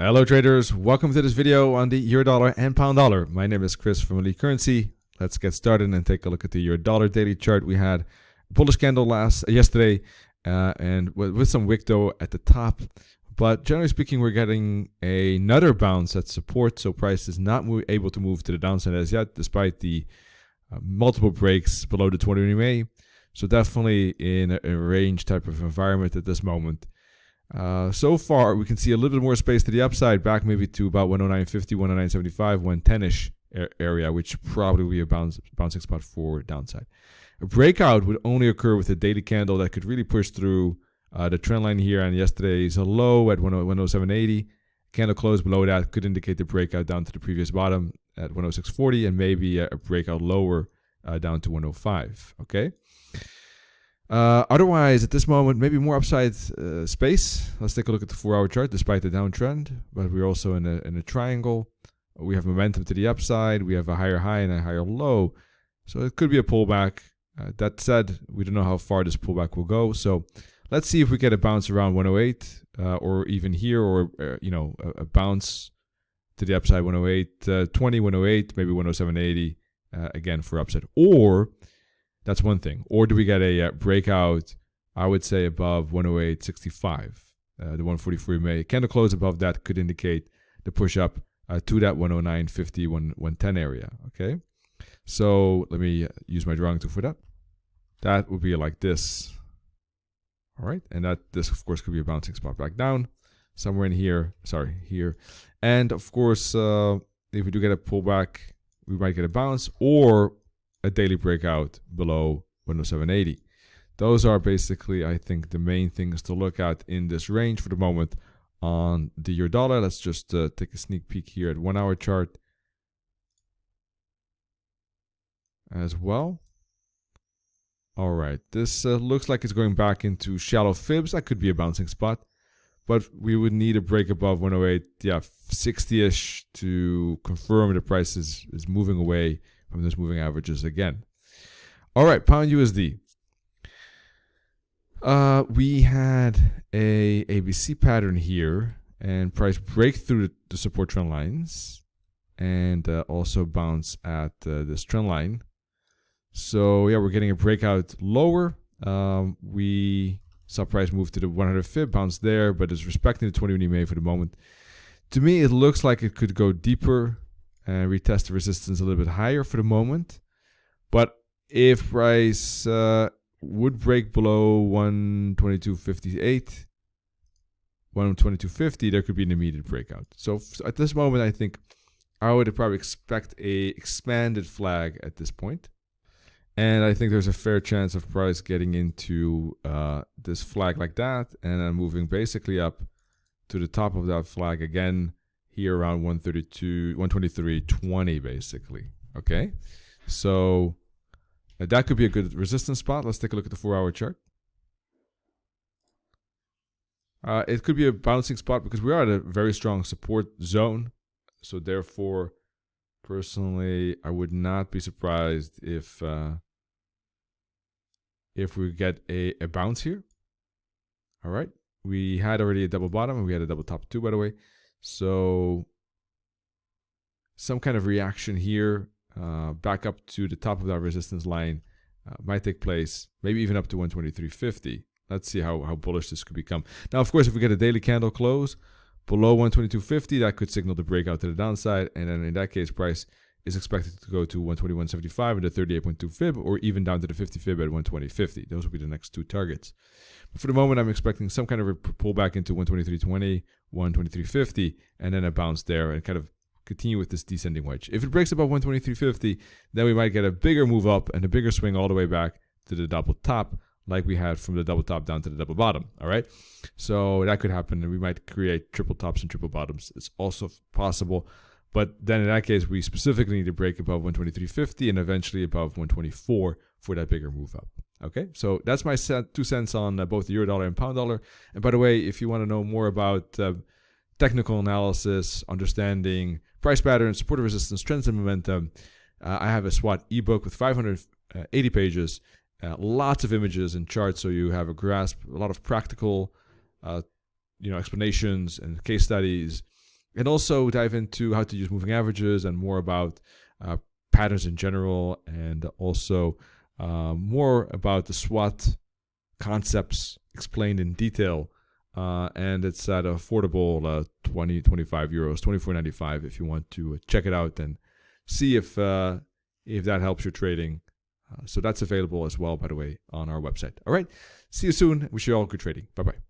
Hello traders, welcome to this video on the euro dollar and pound dollar. My name is Chris from Elite Currency. Let's get started and take a look at the euro dollar daily chart. We had a bullish candle yesterday and with some wick though at the top. But generally speaking, we're getting another bounce at support. So price is not able to move to the downside as yet, despite the multiple breaks below the 20 EMA. So definitely in a range type of environment at this moment. So far, we can see a little bit more space to the upside, back maybe to about 109.50, 109.75, 110-ish area, which probably will be a bouncing spot for downside. A breakout would only occur with a daily candle that could really push through the trend line here on yesterday's low at 107.80. Candle close below that could indicate the breakout down to the previous bottom at 106.40 and maybe a breakout lower down to 105. Okay. Otherwise, at this moment, maybe more upside space. Let's take a look at the 4-hour chart, despite the downtrend. But we're also in a triangle. We have momentum to the upside. We have a higher high and a higher low. So it could be a pullback. That said, we don't know how far this pullback will go. So let's see if we get a bounce around 108 or even here, or a bounce to the upside 108, 20, 108, maybe 107.80 again for upside. Or that's one thing. Or do we get a breakout, I would say, above 108.65, the 144 EMA. Candle close above that could indicate the push up to that 109.50, 110 area. Okay. So let me use my drawing tool for that. That would be like this. All right. And this, of course, could be a bouncing spot back down somewhere in here. Sorry, here. And of course, if we do get a pullback, we might get a bounce or a daily breakout below 107.80. Those are basically, I think, the main things to look at in this range for the moment on the euro dollar. Let's just take a sneak peek here at 1-hour chart as well. All right, this looks like it's going back into shallow fibs. That could be a bouncing spot, but we would need a break above 108, 60-ish to confirm the price is moving away from those moving averages again. All right, pound USD. We had a ABC pattern here, and price break through the support trend lines, and also bounce at this trend line. So yeah, we're getting a breakout lower. We saw price move to the 100 fib, bounce there, but it's respecting the 20 EMA for the moment. To me, it looks like it could go deeper and retest the resistance a little bit higher for the moment. But if price would break below 122.58, 122.50, there could be an immediate breakout. So at this moment, I think I would probably expect a expanded flag at this point. And I think there's a fair chance of price getting into this flag like that and then moving basically up to the top of that flag again here around 123.20 basically. Okay, so that could be a good resistance spot. Let's take a look at the 4-hour chart. It could be a bouncing spot because we are at a very strong support zone. So therefore, personally, I would not be surprised if we get a bounce here. All right, we had already a double bottom and we had a double top too, by the way. So some kind of reaction here back up to the top of that resistance line might take place, maybe even up to 123.50. Let's see how bullish this could become. Now, of course, if we get a daily candle close below 122.50, that could signal the breakout to the downside. And then in that case, price is expected to go to 121.75 and the 38.2 fib, or even down to the 50 fib at 120.50. Those will be the next two targets. But for the moment, I'm expecting some kind of a pullback into 123.20, 123.50, and then a bounce there and kind of continue with this descending wedge. If it breaks above 123.50, then we might get a bigger move up and a bigger swing all the way back to the double top, like we had from the double top down to the double bottom. All right, so that could happen, and we might create triple tops and triple bottoms. It's also possible. But then in that case, we specifically need to break above 123.50 and eventually above 124 for that bigger move up. Okay, so that's my 2 cents on both the euro dollar and pound dollar. And by the way, if you want to know more about technical analysis, understanding price patterns, support and resistance, trends and momentum, I have a SWAT ebook with 580 pages, lots of images and charts, so you have a grasp, a lot of practical explanations and case studies and also dive into how to use moving averages and more about patterns in general, and also more about the SWAT concepts explained in detail. And it's at affordable 25 euros, 24.95 if you want to check it out and see if that helps your trading. So that's available as well, by the way, on our website. All right. See you soon. Wish you all good trading. Bye-bye.